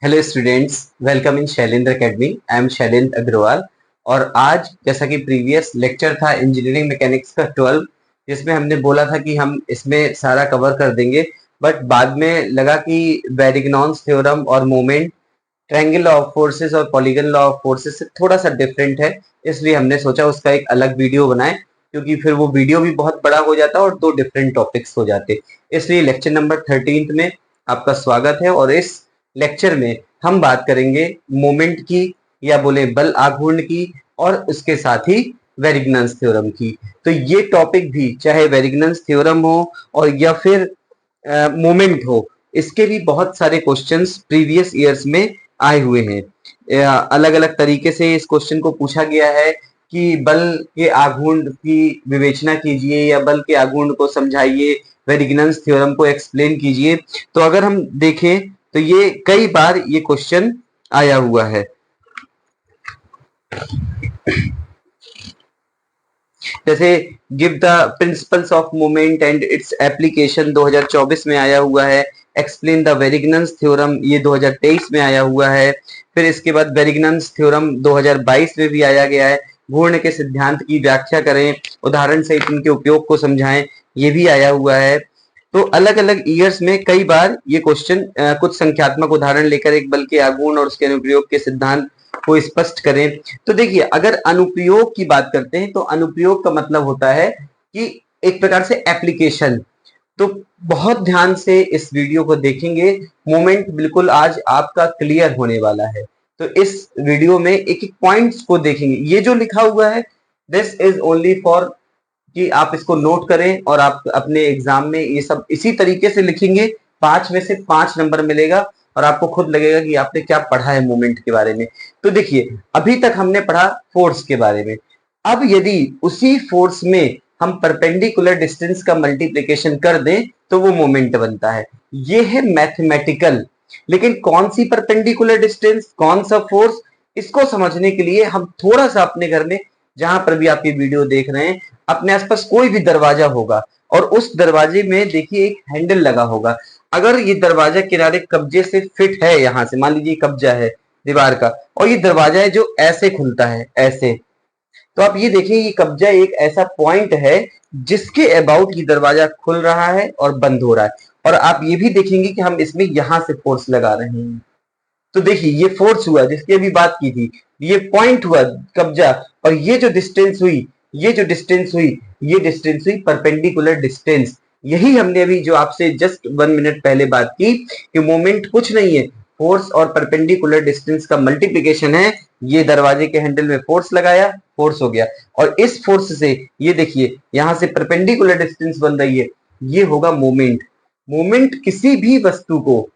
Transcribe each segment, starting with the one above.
Hello students, welcome in Shailendra academy. I am Shailendra Agarwal. और आज जैसा कि प्रीवियस लेक्चर था इंजीनियरिंग मैकेनिक्स का 12, जिसमें हमने बोला था कि हम इसमें सारा कवर कर देंगे, बट बाद में लगा कि वेरिग्नॉन्स थ्योरम और moment, triangle law of forces और पॉलीगन लॉ ऑफ फोर्सेस से थोड़ा सा डिफरेंट है। इसलिए हमने सोचा उसका एक अलग वीडियो बनाए, क्योंकि फिर वो वीडियो भी बहुत बड़ा हो जाता और दो डिफरेंट टॉपिक्स हो जाते। इसलिए लेक्चर नंबर 13 में आपका स्वागत है। और इस लेक्चर में हम बात करेंगे मोमेंट की, या बोले बल आघूर्ण की, और उसके साथ ही वेरिग्नन्स थ्योरम की। तो ये टॉपिक भी, चाहे वेरिग्नन्स थ्योरम हो और या फिर मोमेंट हो, इसके भी बहुत सारे क्वेश्चंस प्रीवियस ईयर्स में आए हुए हैं। अलग अलग तरीके से इस क्वेश्चन को पूछा गया है कि बल के आघूर्ण की विवेचना कीजिए या बल के आघूर्ण को समझाइए, वेरिग्नन्स थ्योरम को एक्सप्लेन कीजिए। तो अगर हम देखें तो ये कई बार ये क्वेश्चन आया हुआ है। जैसे give the principles of moment and its application 2024 में आया हुआ है। एक्सप्लेन द वेरिग्नन्स थ्योरम, ये 2023 में आया हुआ है। फिर इसके बाद वेरिग्नन्स थ्योरम 2022 में भी आया गया है। घूर्ण के सिद्धांत की व्याख्या करें, उदाहरण सहित इनके उपयोग को समझाएं, ये भी आया हुआ है। तो अलग अलग ईयर्स में कई बार ये क्वेश्चन कुछ संख्यात्मक उदाहरण लेकर एक बल के आघूर्ण और उसके अनुप्रयोग के सिद्धांत को स्पष्ट करें। तो देखिए, अगर अनुप्रयोग की बात करते हैं तो अनुप्रयोग का मतलब होता है कि एक प्रकार से एप्लीकेशन। तो बहुत ध्यान से इस वीडियो को देखेंगे, मोमेंट बिल्कुल आज आपका क्लियर होने वाला है। तो इस वीडियो में एक एक पॉइंट्स को देखेंगे। ये जो लिखा हुआ है, दिस इज ओनली फॉर कि आप इसको नोट करें और आप अपने एग्जाम में ये सब इसी तरीके से लिखेंगे। 5 में से 5 नंबर मिलेगा और आपको खुद लगेगा कि आपने क्या पढ़ा है मोमेंट के बारे में। तो देखिए, अभी तक हमने पढ़ा फोर्स के बारे में। अब यदि उसी फोर्स में हम परपेंडिकुलर डिस्टेंस का मल्टीप्लिकेशन कर दें तो वो मोमेंट बनता है। ये है मैथमेटिकल। लेकिन कौन सी परपेंडिकुलर डिस्टेंस, कौन सा फोर्स, इसको समझने के लिए हम थोड़ा सा अपने घर में, जहां पर भी आप ये वीडियो देख रहे हैं, अपने आसपास कोई भी दरवाजा होगा और उस दरवाजे में देखिए एक हैंडल लगा होगा। अगर ये दरवाजा किनारे कब्जे से फिट है, यहां से मान लीजिए कब्जा है दीवार का, और ये दरवाजा है जो ऐसे खुलता है, ऐसे, तो आप ये देखिए ये कब्जा एक ऐसा पॉइंट है जिसके अबाउट ये दरवाजा खुल रहा है और बंद हो रहा है। और आप ये भी देखेंगे कि हम इसमें यहां से फोर्स लगा रहे हैं। तो देखिए ये फोर्स हुआ जिसकी अभी बात की थी, ये पॉइंट हुआ कब्जा, और ये जो डिस्टेंस हुई, ये जो डिस्टेंस हुई, ये डिस्टेंस हुई परपेंडिकुलर डिस्टेंस। यही हमने अभी जो आपसे जस्ट 1 मिनट पहले बात की कि मोमेंट कुछ नहीं है, फोर्स और परपेंडिकुलर डिस्टेंस का मल्टीप्लिकेशन है। ये दरवाजे के हैंडल में फोर्स लगाया, फोर्स हो गया, और इस फोर्स से ये देखिए यहां से परपेंडिकुलर डिस्टेंस बन रही है, ये होगा मोमेंट। मोमेंट किसी भी वस्तु को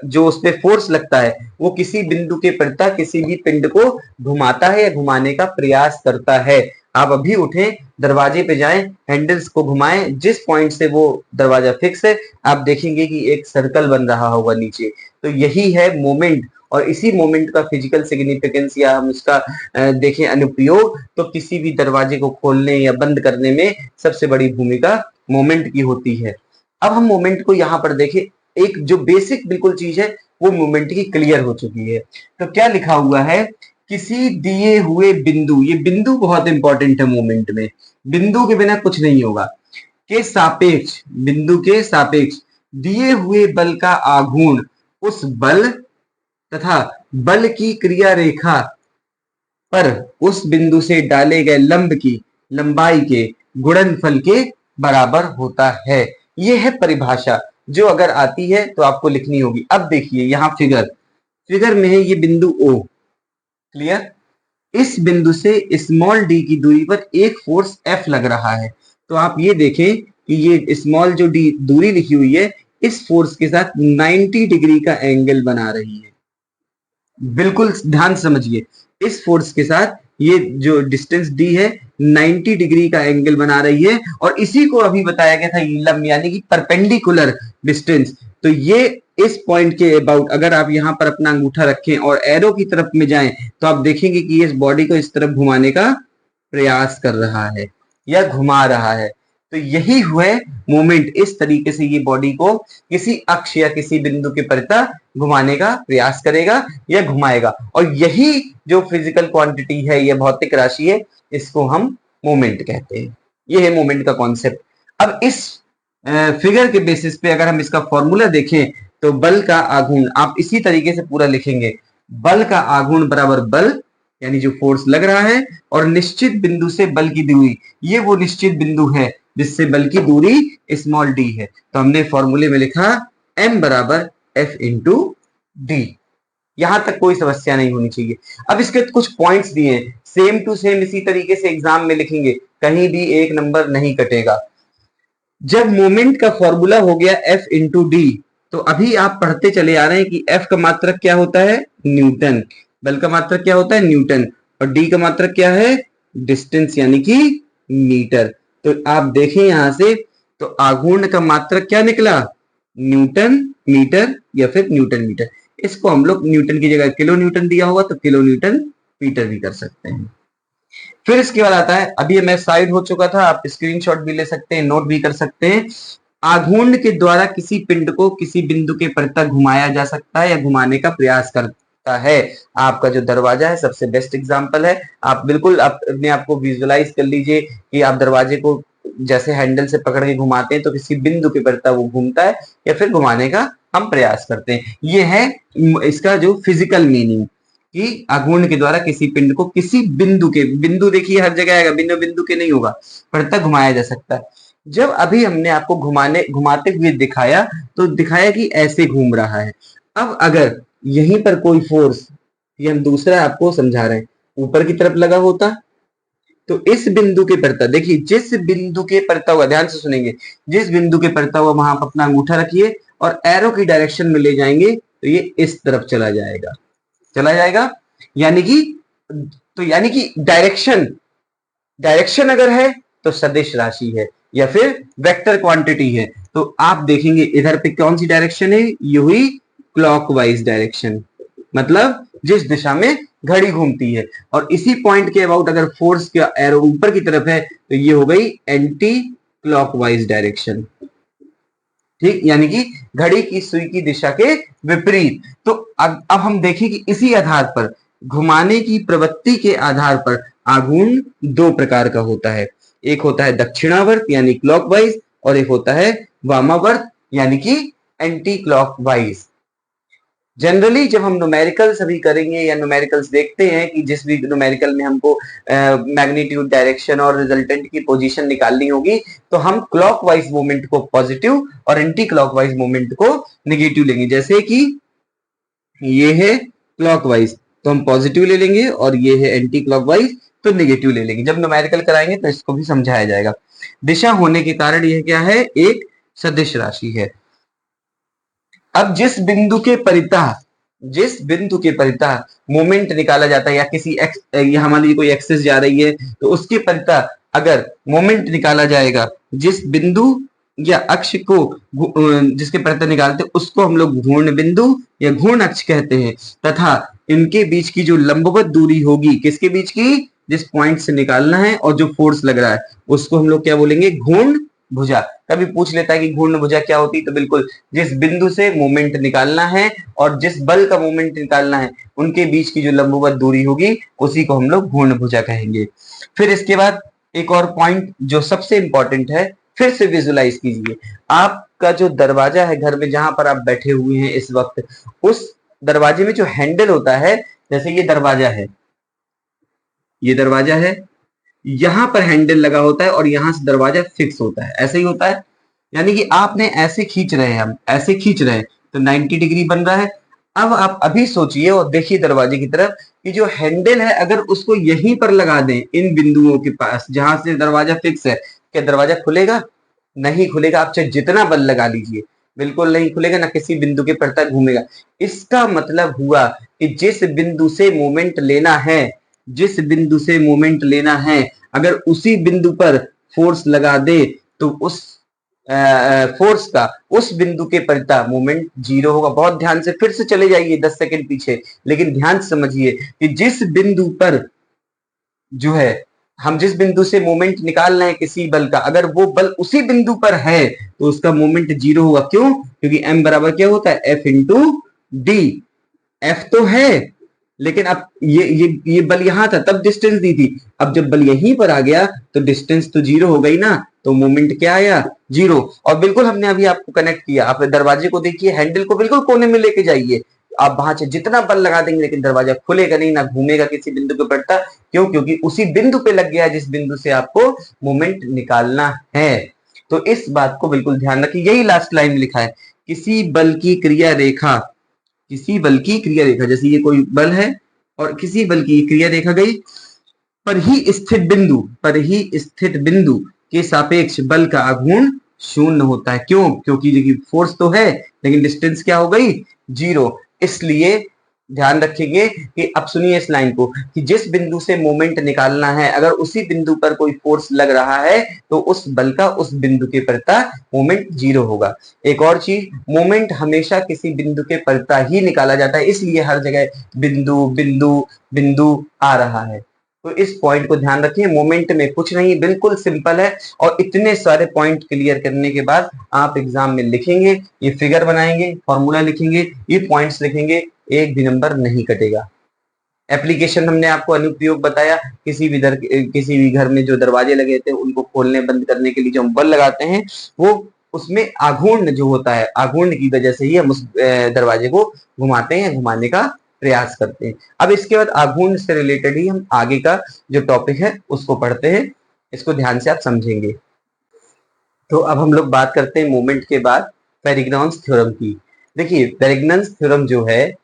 जो उस पे फोर्स लगता है वो किसी बिंदु के प्रति किसी भी पिंड को घुमाता है या घुमाने का प्रयास करता है। आप अभी उठें, दरवाजे पे जाएं, हैंडल्स को घुमाएं, जिस पॉइंट से वो दरवाजा फिक्स है आप देखेंगे कि एक सर्कल बन रहा होगा नीचे। तो यही है मोमेंट, और इसी मोमेंट का फिजिकल सिग्निफिकेंस या हम उसका देखें अनुप्रयोग, तो किसी भी दरवाजे को खोलने या बंद करने में सबसे बड़ी भूमिका मोमेंट की होती है। अब हम मोमेंट को यहाँ पर देखें, एक जो बेसिक बिल्कुल चीज है वो मोमेंट की क्लियर हो चुकी है। तो क्या लिखा हुआ है, किसी दिए हुए बिंदु, ये बिंदु बहुत इंपॉर्टेंट है मोमेंट में, बिंदु के बिना कुछ नहीं होगा, के सापेक्ष, बिंदु के सापेक्ष दिए हुए बल का आघूर्ण उस बल तथा बल की क्रिया रेखा पर उस बिंदु से डाले गए लंब की लंबाई के गुणनफल के बराबर होता है। ये है परिभाषा, जो अगर आती है तो आपको लिखनी होगी। अब देखिए यहाँ फिगर में है ये बिंदु O, क्लियर। इस बिंदु से स्मॉल डी की दूरी पर एक फोर्स F लग रहा है। तो आप ये देखें कि ये स्मॉल जो डी दूरी लिखी हुई है, इस फोर्स के साथ 90 डिग्री का एंगल बना रही है। बिल्कुल ध्यान समझिए, इस फोर्स के साथ ये जो डिस्टेंस डी है 90 डिग्री का एंगल बना रही है, और इसी को अभी बताया गया था लंब, यानी कि परपेंडिकुलर डिस्टेंस। तो ये इस पॉइंट के अबाउट अगर आप यहाँ पर अपना अंगूठा रखें और एरो की तरफ में जाएं तो आप देखेंगे कि इस बॉडी को इस तरफ घुमाने का प्रयास कर रहा है या घुमा रहा है। तो यही हुए मोमेंट, इस तरीके से ये बॉडी को किसी अक्ष या किसी बिंदु के परितः घुमाने का प्रयास करेगा या घुमाएगा, और यही जो फिजिकल क्वांटिटी है, यह भौतिक राशि है, इसको हम मोमेंट कहते हैं। ये है मोमेंट का कॉन्सेप्ट। अब इस फिगर के बेसिस पे अगर हम इसका फॉर्मूला देखें तो बल का आघूर्ण आप इसी तरीके से पूरा लिखेंगे, बल का आघूर्ण बराबर बल यानी जो फोर्स लग रहा है और निश्चित बिंदु से बल की दूरी, ये वो निश्चित बिंदु है जिससे बल की दूरी स्मॉल डी है। तो हमने फॉर्मूले में लिखा m बराबर F इंटू डी। यहां तक कोई समस्या नहीं होनी चाहिए। अब इसके कुछ पॉइंट्स दिए हैं, सेम टू सेम इसी तरीके से एग्जाम में लिखेंगे, कहीं भी एक नंबर नहीं कटेगा। जब मोमेंट का फॉर्मूला हो गया F इंटू डी, तो अभी आप पढ़ते चले आ रहे हैं कि F का मात्रक क्या होता है, न्यूटन, बल का मात्रक क्या होता है, न्यूटन, और डी का मात्रक क्या है, डिस्टेंस यानी कि मीटर। तो आप देखें यहां से, तो आघूर्ण का मात्रक क्या निकला, न्यूटन मीटर या फिर न्यूटन मीटर। इसको हम लोग न्यूटन की जगह किलो न्यूटन दिया होगा तो किलो न्यूटन मीटर भी कर सकते हैं। फिर इसके बाद आता है, अभी मैं साइड हो चुका था, आप स्क्रीनशॉट भी ले सकते हैं, नोट भी कर सकते हैं। आघूर्ण के द्वारा किसी पिंड को किसी बिंदु के परितः घुमाया जा सकता है या घुमाने का प्रयास करता है। आपका जो दरवाजा है सबसे बेस्ट एग्जांपल है। आप बिल्कुल अपने आप को विजुअलाइज कर लीजिए कि आप दरवाजे को जैसे हैंडल से पकड़ के घुमाते हैं तो किसी बिंदु के परितः वो घूमता है या फिर घुमाने का हम प्रयास करते हैं। ये है इसका जो फिजिकल मीनिंग कि आघूर्ण के द्वारा किसी पिंड को किसी बिंदु के, बिंदु देखिए हर जगह आएगा, बिना बिंदु के नहीं होगा, परितः घुमाया जा सकता है। जब अभी हमने आपको घुमाते हुए दिखाया तो दिखाया कि ऐसे घूम रहा है। अब अगर यहीं पर कोई फोर्स, ये हम दूसरा आपको समझा रहे हैं, ऊपर की तरफ लगा होता तो इस बिंदु के परितः, देखिए जिस बिंदु के परितः हुआ, ध्यान से सुनेंगे, जिस बिंदु के परितः हुआ वहां पर अपना अंगूठा रखिए और एरो की डायरेक्शन में ले जाएंगे तो ये इस तरफ चला जाएगा, चला जाएगा। यानी कि डायरेक्शन अगर है तो सदिश राशि है या फिर वेक्टर क्वांटिटी है। तो आप देखेंगे इधर पे कौन सी डायरेक्शन है, ये हुई क्लॉकवाइज डायरेक्शन, मतलब जिस दिशा में घड़ी घूमती है। और इसी पॉइंट के अबाउट अगर फोर्स का एरो ऊपर की तरफ है तो ये हो गई एंटी क्लॉकवाइज डायरेक्शन, ठीक, यानी कि घड़ी की सुई की दिशा के विपरीत। तो अब हम देखें कि इसी आधार पर, घुमाने की प्रवृत्ति के आधार पर आघूर्ण दो प्रकार का होता है। एक होता है दक्षिणावर्त यानी क्लॉकवाइज और एक होता है वामावर्त यानी कि एंटी क्लॉकवाइज। जनरली जब हम न्यूमेरिकल्स अभी करेंगे या न्यूमेरिकल्स देखते हैं कि जिस भी न्यूमेरिकल में हमको मैग्नीट्यूड, डायरेक्शन और रिजल्टेंट की पोजीशन निकालनी होगी तो हम क्लॉकवाइज मूवमेंट को पॉजिटिव और एंटी क्लॉकवाइज मूवमेंट को नेगेटिव लेंगे। जैसे कि ये है क्लॉकवाइज तो हम पॉजिटिव ले लेंगे और ये है एंटी क्लॉकवाइज तो नेगेटिव ले लेंगे। जब न्यूमेरिकल कराएंगे तो इसको भी समझाया जाएगा। दिशा होने के कारण यह क्या है, एक सदिश राशि है। अब जिस बिंदु के परितः मोमेंट निकाला जाता है या किसी मान लीजिए कोई एक्सिस जा रही है तो उसके परितः अगर मोमेंट निकाला जाएगा, जिस बिंदु या अक्ष को जिसके परितः निकालते हैं उसको हम लोग घूर्ण बिंदु या घूर्ण अक्ष कहते हैं, तथा इनके बीच की जो लंबवत दूरी होगी, किसके बीच की, जिस पॉइंट से निकालना है और जो फोर्स लग रहा है उसको हम लोग क्या बोलेंगे, घूर्ण भुजा। कभी पूछ लेता है कि घूर्ण भुजा क्या होती है, तो बिल्कुल जिस बिंदु से मोमेंट निकालना है और जिस बल का मोमेंट निकालना है उनके बीच की जो लंबवत दूरी होगी उसी को हम लोग घूर्ण भुजा कहेंगे। फिर इसके बाद एक और पॉइंट जो सबसे इंपॉर्टेंट है, फिर से विजुलाइज कीजिए, आपका जो दरवाजा है घर में जहां पर आप बैठे हुए हैं इस वक्त, उस दरवाजे में जो हैंडल होता है, जैसे ये दरवाजा है, यहां पर हैंडल लगा होता है और यहां से दरवाजा फिक्स होता है, ऐसे ही होता है। यानी कि आपने ऐसे खींच रहे हैं, हम ऐसे खींच रहे हैं तो 90 डिग्री बन रहा है। अब आप अभी सोचिए और देखिए दरवाजे की तरफ कि जो हैंडल है अगर उसको यहीं पर लगा दें, इन बिंदुओं के पास जहां से दरवाजा फिक्स है, क्या दरवाजा खुलेगा? नहीं खुलेगा। आप चाहे जितना बल लगा लीजिए बिल्कुल नहीं खुलेगा, ना किसी बिंदु के परितः घूमेगा। इसका मतलब हुआ कि जिस बिंदु से मोमेंट लेना है अगर उसी बिंदु पर फोर्स लगा दे तो उस फोर्स का उस बिंदु के परितः मोमेंट जीरो होगा। बहुत ध्यान से फिर से चले जाइए 10 सेकंड पीछे, लेकिन ध्यान से समझिए कि जिस बिंदु पर जो है हम जिस बिंदु से मोमेंट निकाल रहे हैं किसी बल का, अगर वो बल उसी बिंदु पर है तो उसका मोमेंट जीरो होगा। क्यों? क्योंकि m बराबर क्या होता है, F इंटू डी। F तो है, लेकिन अब ये बल यहां था तब डिस्टेंस दी थी, अब जब बल यहीं पर आ गया तो डिस्टेंस तो जीरो हो गई ना, तो मोमेंट क्या आया, जीरो। और बिल्कुल हमने अभी आपको कनेक्ट किया, आप दरवाजे को देखिए, हैंडल को बिल्कुल कोने में लेके जाइए, आप वहां से जितना बल लगा देंगे लेकिन दरवाजा खुलेगा नहीं, ना घूमेगा किसी बिंदु पे पड़ता। क्यों? क्योंकि उसी बिंदु पे लग गया जिस बिंदु से आपको मोमेंट निकालना है। तो इस बात को बिल्कुल ध्यान रखिए, यही लास्ट लाइन लिखा है, किसी बल की क्रिया रेखा, किसी बल की क्रिया रेखा, जैसे ये कोई बल है और किसी बल की क्रिया रेखा गई, पर ही स्थित बिंदु के सापेक्ष बल का आघूर्ण शून्य होता है। क्यों? क्योंकि देखिए फोर्स तो है लेकिन डिस्टेंस क्या हो गई, जीरो। इसलिए ध्यान रखेंगे कि अब सुनिए इस लाइन को, कि जिस बिंदु से मोमेंट निकालना है अगर उसी बिंदु पर कोई फोर्स लग रहा है तो उस बल का उस बिंदु के प्रति मोमेंट जीरो होगा। एक और चीज, मोमेंट हमेशा किसी बिंदु के प्रति ही निकाला जाता है, इसलिए हर जगह बिंदु बिंदु बिंदु आ रहा है। तो इस पॉइंट को ध्यान रखिए, मोमेंट में कुछ नहीं, बिल्कुल सिंपल है। और इतने सारे पॉइंट क्लियर करने के बाद आप एग्जाम में लिखेंगे, ये फिगर बनाएंगे, फॉर्मूला लिखेंगे, ये पॉइंट्स लिखेंगे, एक भी नंबर नहीं कटेगा। एप्लीकेशन हमने आपको अनुप्रयोग बताया, किसी भी घर में जो दरवाजे लगे थे उनको खोलने बंद करने के लिए जो हम बल लगाते हैं, वो उसमें आघूर्ण जो होता है, आघूर्ण की वजह से ही हम उस दरवाजे को घुमाते हैं, घुमाने का प्रयास करते हैं। अब इसके बाद आघूर्ण से रिलेटेड ही हम आगे का जो टॉपिक है उसको पढ़ते हैं, इसको ध्यान से आप समझेंगे। तो अब हम लोग बात करते हैं मोमेंट के बाद वेरिग्नाउस थ्योरम की। देखिए वेरिग्नास थ्योरम जो है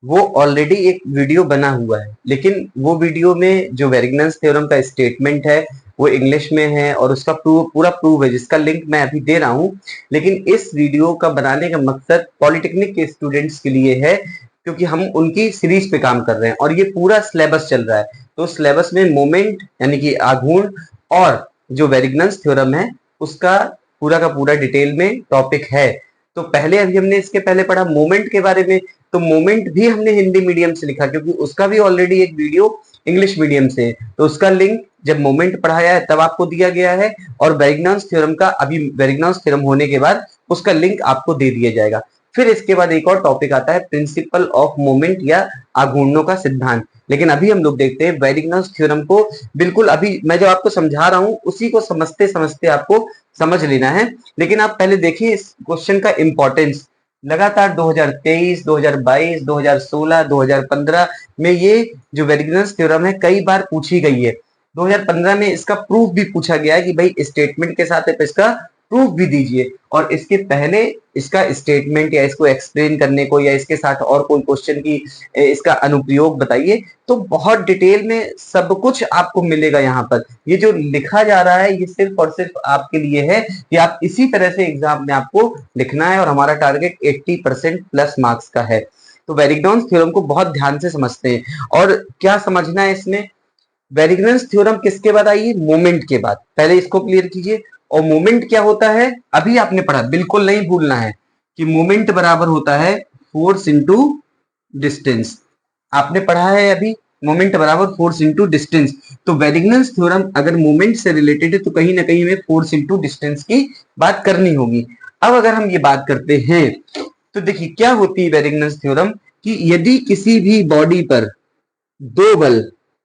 वो ऑलरेडी एक वीडियो बना हुआ है, लेकिन वो वीडियो में जो वेरिग्नास थ्योरम का स्टेटमेंट है वो इंग्लिश में है और उसका पूरा प्रूफ है, जिसका लिंक मैं अभी दे रहा हूँ। लेकिन इस वीडियो का बनाने का मकसद पॉलिटेक्निक के स्टूडेंट्स के लिए है, क्योंकि हम उनकी सीरीज पे काम कर रहे हैं और ये पूरा सिलेबस चल रहा है। तो सिलेबस में मोमेंट यानी कि आघूर्ण और जो वेरिग्नास थ्योरम है उसका पूरा का पूरा डिटेल में टॉपिक है। तो पहले अभी हमने इसके पहले पढ़ा मोमेंट के बारे में, तो मोमेंट भी हमने हिंदी मीडियम से लिखा क्योंकि उसका भी ऑलरेडी एक वीडियो इंग्लिश मीडियम से है, तो उसका लिंक जब मोमेंट पढ़ाया है तब आपको दिया गया है, और वेरिग्नास थ्योरम का अभी वेरिग्नास थ्योरम होने के बाद उसका लिंक आपको दे दिया जाएगा। फिर इसके बाद एक और टॉपिक आता है प्रिंसिपल ऑफ मोमेंट या आघूर्णों का सिद्धांत। लेकिन अभी हम लोग देखते हैं वेरिग्नास थ्योरम को, बिल्कुल अभी मैं जो आपको समझा रहा हूं उसी को समझते समझते आपको समझ लेना है। लेकिन आप पहले देखिए इस क्वेश्चन का इंपॉर्टेंस, लगातार 2023, 2022, 2016, 2015 में ये जो वेरिग्नास थ्योरम है कई बार पूछी गई है। 2015 में इसका प्रूफ भी पूछा गया है कि भाई स्टेटमेंट के साथ इसका प्रूफ भी दीजिए, और इसके पहले इसका स्टेटमेंट या इसको एक्सप्लेन करने को या इसके साथ और कोई क्वेश्चन की इसका अनुप्रयोग बताइए, तो बहुत डिटेल में सब कुछ आपको मिलेगा यहाँ पर। ये जो लिखा जा रहा है ये सिर्फ और सिर्फ आपके लिए है कि आप इसी तरह से एग्जाम में आपको लिखना है, और हमारा टारगेट 80% प्लस मार्क्स का है। तो वेरिग्नास थ्योरम को बहुत ध्यान से समझते हैं, और क्या समझना है इसमें, वेरिग्नास थ्योरम किसके बाद आई है, मोमेंट के बाद। पहले इसको क्लियर कीजिए। और मोमेंट क्या होता है अभी आपने पढ़ा, बिल्कुल नहीं भूलना है कि मोमेंट बराबर होता है फोर्स इंटू डिस्टेंस। आपने पढ़ा है अभी, मोमेंट बराबर फोर्स इंटू डिस्टेंस। तो वेरिग्नास थ्योरम अगर मोमेंट से रिलेटेड है तो कहीं ना कहीं हमें फोर्स इंटू डिस्टेंस की बात करनी होगी। अब अगर हम ये बात करते हैं तो देखिए क्या होती है वेरिग्नास थ्योरम, कि यदि किसी भी बॉडी पर दो बल,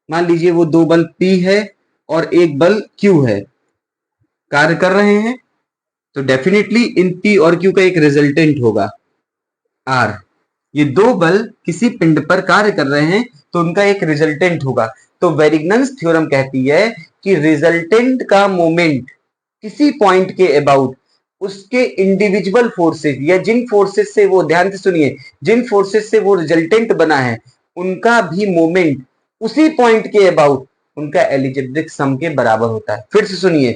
मान लीजिए वो दो बल P है और एक बल Q है, कार्य कर रहे हैं, तो डेफिनेटली इन P और Q का एक रिजल्टेंट होगा R। ये दो बल किसी पिंड पर कार्य कर रहे हैं तो उनका एक रिजल्टेंट होगा। तो वेरिग्नास थ्योरम कहती है कि रिजल्टेंट का मोमेंट किसी पॉइंट के अबाउट उसके इंडिविजुअल फोर्सेस या जिन फोर्सेस से वो, ध्यान से सुनिए, जिन फोर्सेस से वो रिजल्टेंट बना है उनका भी मोमेंट उसी पॉइंट के अबाउट उनका एलिजेब्रिक सम के बराबर होता है। फिर से सुनिए,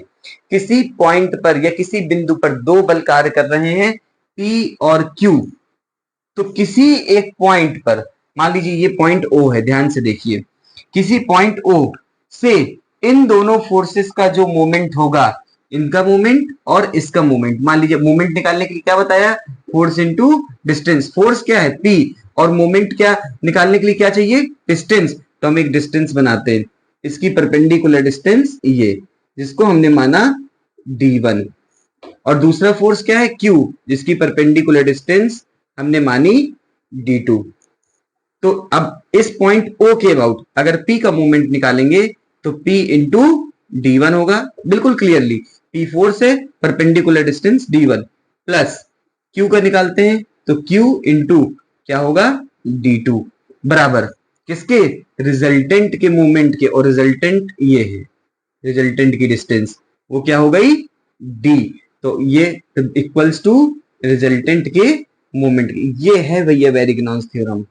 किसी पॉइंट पर या किसी बिंदु पर दो बल कार्य कर रहे हैं P और Q, तो किसी एक पॉइंट पर, मान लीजिए ये पॉइंट O है, ध्यान से देखिए, किसी पॉइंट O से इन दोनों फोर्सेस का जो मोमेंट होगा, इनका मोमेंट और इसका मोमेंट, मान लीजिए मोमेंट निकालने के लिए क्या बताया, फोर्स इनटू डिस्टेंस। फोर्स क्या है P और मोमेंट क्या निकालने के लिए क्या चाहिए, डिस्टेंस। तो हम एक डिस्टेंस बनाते हैं, इसकी परपेंडिकुलर डिस्टेंस ये, जिसको हमने माना D1, और दूसरा फोर्स क्या है Q, जिसकी परपेंडिकुलर डिस्टेंस हमने मानी D2। तो अब इस पॉइंट O के अबाउट अगर P का मोमेंट निकालेंगे तो P इंटू D1 होगा, बिल्कुल क्लियरली P फोर्स है, perpendicular distance D1, plus Q का निकालते हैं तो Q इंटू क्या होगा D2, बराबर किसके, रिजल्टेंट के मोमेंट के, और रिजल्टेंट ये है, रिजल्टेंट की डिस्टेंस वो क्या हो गई D, तो ये इक्वल्स टू रिजल्टेंट के मोमेंट की। ये है भैया वेरिग्नॉन्स थ्योरम।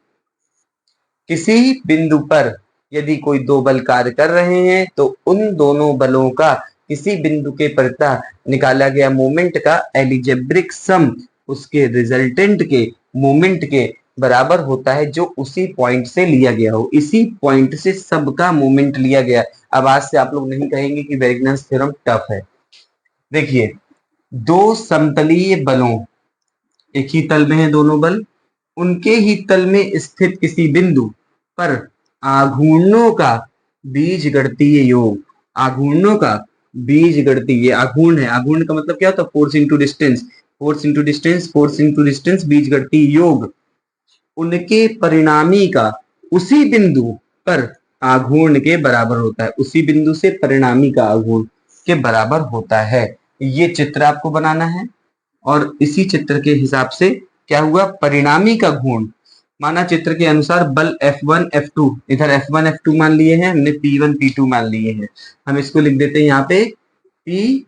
किसी बिंदु पर यदि कोई दो बल कार्य कर रहे हैं तो उन दोनों बलों का किसी बिंदु के प्रति निकाला गया मोमेंट का एलिजेब्रिक सम उसके रिजल्टेंट के मोमेंट के बराबर होता है जो उसी पॉइंट से लिया गया हो। इसी पॉइंट से सबका मोमेंट लिया गया। अब आज से आप लोग नहीं कहेंगे कि वेरिग्नन्स थ्योरम टफ है। देखिए, दो समतलीय बलों, एक ही तल में है दोनों बल, उनके ही तल में स्थित किसी बिंदु पर आघूर्णों का बीजगणितीय योग, आघूर्णों का बीजगणितीय, आघूर्ण है, आघूर्ण का मतलब क्या होता है, force into distance, force into distance, force into distance, बीजगणितीय योग, उनके परिणामी का उसी बिंदु पर आघूर्ण के बराबर होता है, उसी बिंदु से परिणामी का आघूर्ण के बराबर होता है। ये चित्र आपको बनाना है और इसी चित्र के हिसाब से क्या हुआ, परिणामी का घूर्ण माना चित्र के अनुसार बल F1 F2, इधर F1 F2 मान लिए हैं हमने, P1 P2 मान लिए हैं, हम इसको लिख देते हैं यहाँ पे P,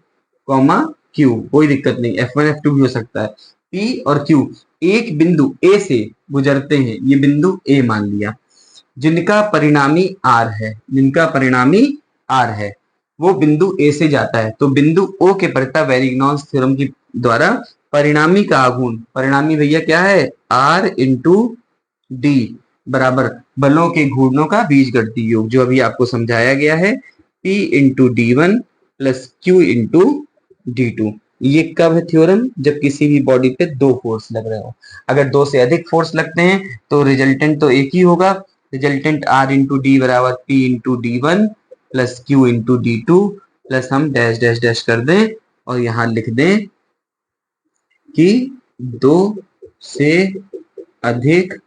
Q, कोई दिक्कत नहीं, F1 F2 भी हो सकता है। P और Q एक बिंदु A से गुजरते हैं, ये बिंदु A मान लिया, जिनका परिणामी R है, जिनका परिणामी R है, वो बिंदु A से जाता है, तो बिंदु O के प्रति वेरिग्नॉन्स थ्योरम की द्वारा परिणामी का आघूर्ण, परिणामी भैया क्या है, R इंटू डी बराबर बलों के घूर्णों का बीजगणितीय योग, जो अभी आपको समझाया गया है, P into D1 plus Q into D2। ये कब है थ्योरम, जब किसी भी बॉडी पे दो फोर्स लग रहे हो। अगर दो से अधिक फोर्स लगते हैं तो रिजल्टेंट तो एक ही होगा, रिजल्टेंट R इंटू डी बराबर P into D1 plus Q into D2 plus हम डैश डैश डैश कर दें और यहां लिख दें कि दो से अधिक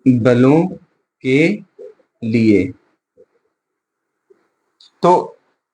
बलों के लिए। तो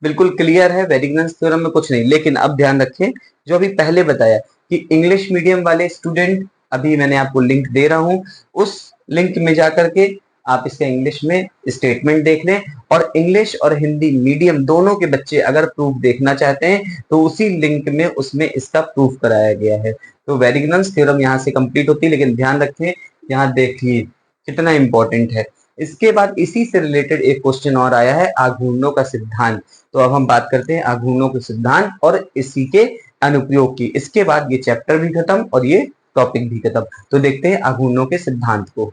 बिल्कुल क्लियर है, वेरिग्नन्स थ्योरम में कुछ नहीं, लेकिन अब ध्यान रखें जो अभी पहले बताया कि इंग्लिश मीडियम वाले स्टूडेंट, अभी मैंने आपको लिंक दे रहा हूं, उस लिंक में जाकर के आप इसका इंग्लिश में स्टेटमेंट देख लें, और इंग्लिश और हिंदी मीडियम दोनों के बच्चे अगर प्रूफ देखना चाहते हैं तो उसी लिंक में उसमें इसका प्रूफ कराया गया है। तो वेरिग्नन्स थ्योरम यहाँ से कंप्लीट होती है, लेकिन ध्यान रखें यहाँ देखिए कितना इंपॉर्टेंट है। इसके बाद इसी से रिलेटेड एक क्वेश्चन और आया है, आघूर्णों का सिद्धांत। तो अब हम बात करते हैं आघूर्णों के सिद्धांत और इसी के अनुप्रयोग की। इसके बाद ये चैप्टर भी खत्म और ये टॉपिक भी खत्म। तो देखते हैं आघूर्णों के सिद्धांत को।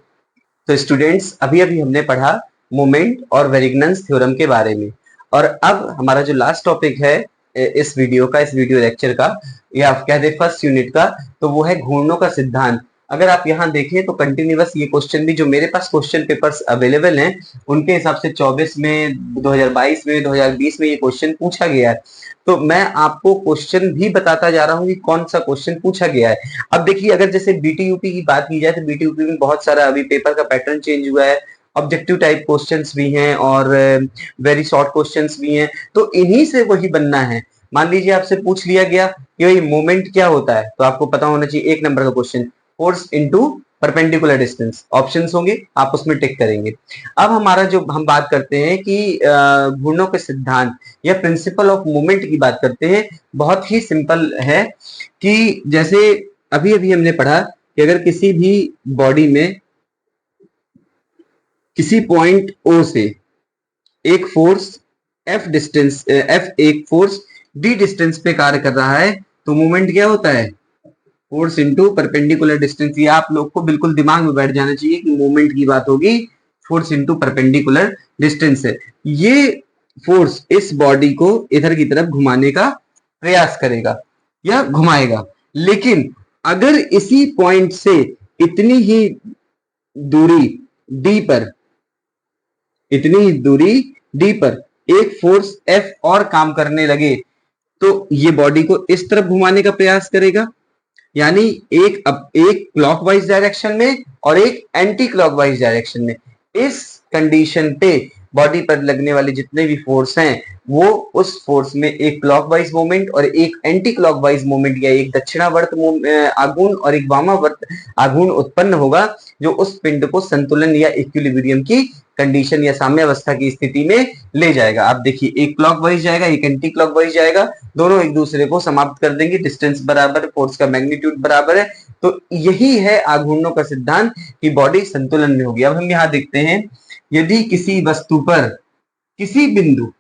तो स्टूडेंट्स, अभी अभी हमने पढ़ा मोमेंट और वेरिग्नन्स थ्योरम के बारे में, और अब हमारा जो लास्ट टॉपिक है इस वीडियो का, इस वीडियो लेक्चर का, या आप कह दे फर्स्ट यूनिट का, तो वो है घूर्णों का सिद्धांत। अगर आप यहाँ देखें तो कंटिन्यूअस ये क्वेश्चन भी, जो मेरे पास क्वेश्चन पेपर्स अवेलेबल हैं उनके हिसाब से 24 में, 2022 में, 2020 में ये क्वेश्चन पूछा गया है। तो मैं आपको क्वेश्चन भी बताता जा रहा हूँ कि कौन सा क्वेश्चन पूछा गया है। अब देखिए, अगर जैसे बीटीयूपी की बात की जाए तो बीटीयूपी में बहुत सारा अभी पेपर का पैटर्न चेंज हुआ है, ऑब्जेक्टिव टाइप क्वेश्चंस भी हैं और वेरी शॉर्ट क्वेश्चंस भी हैं, तो इन्हीं से वही बनना है। मान लीजिए आपसे पूछ लिया गया कि भाई मोमेंट क्या होता है, तो आपको पता होना चाहिए एक नंबर का question, force into perpendicular distance, options होंगे, आप उसमें टिक करेंगे। अब हमारा जो हम बात करते हैं कि घूर्णों के सिद्धांत या प्रिंसिपल ऑफ मूवमेंट की बात करते हैं, बहुत ही सिंपल है कि जैसे अभी अभी हमने पढ़ा कि अगर किसी भी बॉडी में किसी पॉइंट O से एक फोर्स F डिस्टेंस, F एक फोर्स D डिस्टेंस पे कार्य कर रहा है, तो मूवमेंट क्या होता है, फोर्स इनटू परपेंडिकुलर डिस्टेंस। ये आप लोग को बिल्कुल दिमाग में बैठ जाना चाहिए कि मूवमेंट की बात होगी, फोर्स इनटू परपेंडिकुलर डिस्टेंस है। ये फोर्स इस बॉडी को इधर की तरफ घुमाने का प्रयास करेगा या घुमाएगा, लेकिन अगर इसी पॉइंट से इतनी ही दूरी D पर इतनी दूरी डी पर एक फोर्स एफ और काम करने लगे तो ये बॉडी को इस तरफ घुमाने का प्रयास करेगा, यानी एक क्लॉकवाइज डायरेक्शन में और एक एंटी क्लॉकवाइज डायरेक्शन में। इस कंडीशन पे बॉडी पर लगने वाले जितने भी फोर्स हैं वो उस फोर्स में एक क्लॉकवाइज मोमेंट और एक एंटी क्लॉकवाइज मोमेंट या एक दक्षिणावर्त आघूर्ण और एक वामावर्त आघूर्ण उत्पन्न होगा, जो उस पिंड को संतुलन या इक्विलिब्रियम की कंडीशन या साम्यावस्था की स्थिति में ले जाएगा। आप देखिए, एक क्लॉकवाइज जाएगा, एक एंटी क्लॉकवाइज जाएगा, दोनों एक दूसरे को समाप्त कर देंगे, डिस्टेंस बराबर, फोर्स का मैग्नीट्यूड बराबर है। तो यही है आघूर्णों का सिद्धांत कि बॉडी संतुलन में होगी। अब हम यहाँ देखते हैं, यदि किसी वस्तु पर किसी बिंदु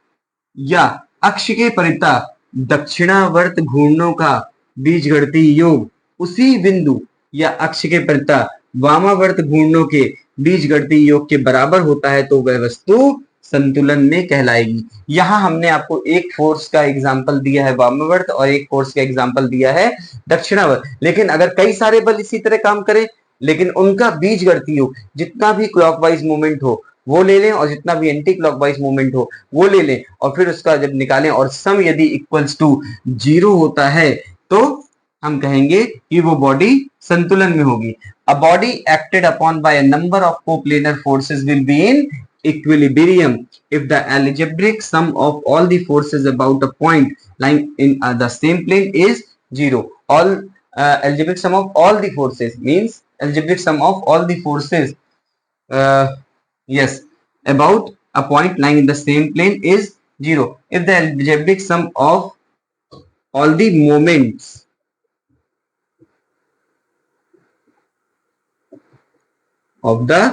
या अक्ष के परिता दक्षिणावर्त घूर्णों का बीजगणितीय योग उसी बिंदु या अक्ष के परिता वामावर्त घूर्णों के बीजगणितीय योग के बराबर होता है तो वह वस्तु संतुलन में कहलाएगी। यहां हमने आपको एक फोर्स का एग्जाम्पल दिया है वामावर्त और एक फोर्स का एग्जाम्पल दिया है दक्षिणावर्त, लेकिन अगर कई सारे बल इसी तरह काम करें लेकिन उनका बीजगणितीय योग जितना भी क्लॉकवाइज मूवमेंट हो वो ले लें और जितना भी एंटी क्लॉकवाइज मूवमेंट हो वो ले लें और फिर उसका जब निकालें और सम यदि इक्वल्स टू 0 होता है तो हम कहेंगे कि वो बॉडी संतुलन में होगी। A body acted upon bye a number of coplanar forces will be in equilibrium if the algebraic sum of all the forces about a point lying in the same plane is 0. All algebraic sum of all the forces means algebraic sum of all the forces yes about a point lying in the same plane is 0 if the algebraic sum of all the moments of the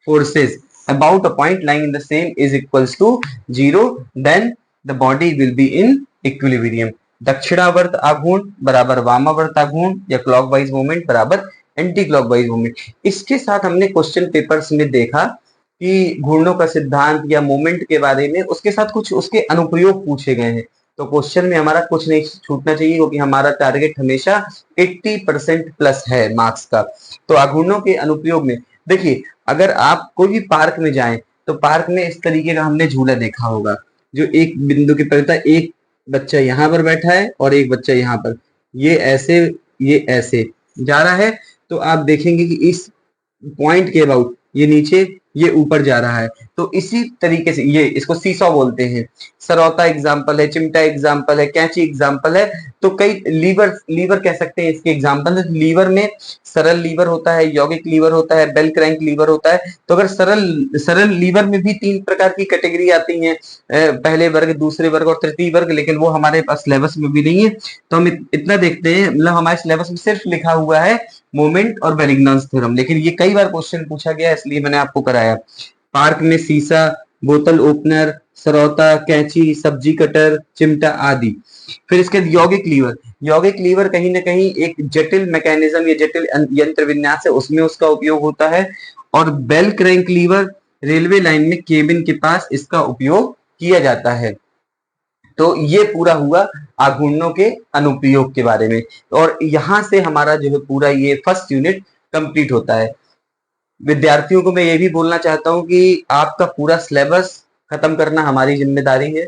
forces about a point lying in the same is equals to 0 then the body will be in equilibrium. दक्षिणावर्त आघूर्ण बराबर वामावर्त आघूर्ण या clockwise movement बराबर anti clockwise movement. इसके साथ हमने क्वेश्चन पेपर्स में देखा कि घूर्णों का सिद्धांत या मूवमेंट के बारे में उसके साथ कुछ उसके अनुप्रयोग पूछे गए हैं। तो क्वेश्चन में हमारा कुछ नहीं छूटना चाहिए क्योंकि हमारा टारगेट हमेशा 80% प्लस है मार्क्स का। तो आघूर्णों के अनुप्रयोग में देखिए, अगर आप कोई भी पार्क में जाएं तो पार्क में इस तरीके का हमने झूला देखा होगा, जो एक बिंदु के परिता एक बच्चा यहाँ पर बैठा है और एक बच्चा यहाँ पर, ये ऐसे जा रहा है तो आप देखेंगे कि इस पॉइंट के अबाउट ये नीचे ये ऊपर जा रहा है। तो इसी तरीके से ये इसको सीसॉ बोलते हैं। सरौता एग्जाम्पल है, चिमटा एग्जाम्पल है, कैंची एग्जाम्पल है। तो कई लीवर कह सकते हैं इसके एग्जाम्पल। लीवर में सरल लीवर होता है, यौगिक लीवर होता है, बेल क्रैंक लीवर होता है। तो अगर सरल लीवर में भी 3 प्रकार की कैटेगरी आती हैं, पहले वर्ग, दूसरे वर्ग और तृतीय वर्ग, लेकिन वो हमारे पास सिलेबस में भी नहीं है। तो हम इतना देखते हैं, मतलब हमारे सिलेबस में सिर्फ लिखा हुआ है मोमेंट और बेरिग्नास थ्योरम, लेकिन ये कई बार क्वेश्चन पूछा गया इसलिए मैंने आपको कराया। पार्क में सीसा, बोतल ओपनर, सरौता, कैंची, सब्जी कटर, चिमटा आदि। फिर इसके यौगिक लीवर कहीं ना कहीं एक जटिल मैकेनिज्म या जटिल यंत्र विन्यास है, उसमें उसका उपयोग होता है। और bell crank lever railway line में केबिन के पास इसका उपयोग किया जाता है। तो ये पूरा हुआ आघूर्णों के अनुप्रयोग के बारे में, और यहां से हमारा जो है पूरा ये फर्स्ट यूनिट कंप्लीट होता है। विद्यार्थियों को मैं ये भी बोलना चाहता हूं कि आपका पूरा सिलेबस खत्म करना हमारी जिम्मेदारी है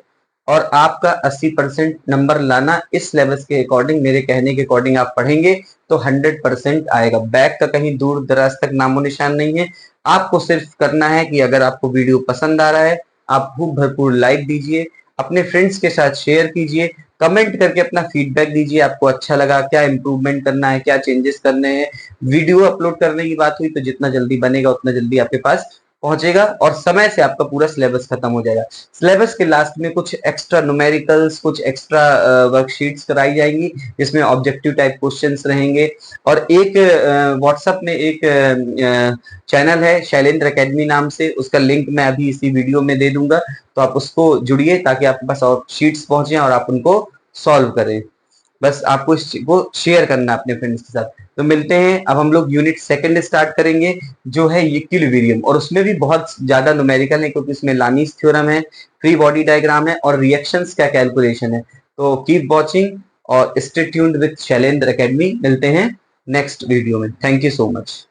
और आपका 80% नंबर लाना। इस सिलेबस के अकॉर्डिंग, मेरे कहने के अकॉर्डिंग आप पढ़ेंगे तो 100% आएगा। बैक का कहीं दूर दराज तक नामो निशान नहीं है। आपको सिर्फ करना है कि अगर आपको वीडियो पसंद आ रहा है आप खूब भरपूर लाइक दीजिए, अपने फ्रेंड्स के साथ शेयर कीजिए, कमेंट करके अपना फीडबैक दीजिए, आपको अच्छा लगा, क्या इंप्रूवमेंट करना है, क्या चेंजेस करने हैं। वीडियो अपलोड करने की बात हुई तो जितना जल्दी बनेगा उतना जल्दी आपके पास पहुंचेगा और समय से आपका पूरा सिलेबस खत्म हो जाएगा। सिलेबस के लास्ट में कुछ एक्स्ट्रा न्यूमेरिकल्स, कुछ एक्स्ट्रा वर्कशीट्स कराई जाएंगी जिसमें ऑब्जेक्टिव टाइप क्वेश्चंस रहेंगे। और एक व्हाट्सएप में एक चैनल है शैलेंद्र एकेडमी नाम से, उसका लिंक मैं अभी इसी वीडियो में दे दूंगा, तो आप उसको जुड़िए ताकि आपके पास और शीट्स पहुंचे और आप उनको सॉल्व करें। बस आपको इसको शेयर करना अपने फ्रेंड्स के साथ। तो मिलते हैं, अब हम लोग यूनिट 2 स्टार्ट करेंगे जो है इक्विलिब्रियम, और उसमें भी बहुत ज्यादा न्यूमेरिकल है क्योंकि इसमें लानीस थ्योरम है, फ्री बॉडी डायग्राम है और रिएक्शंस का कैलकुलेशन है। तो कीप वॉचिंग और stay tuned with Shailendra academy. मिलते हैं नेक्स्ट वीडियो में। Thank you so much.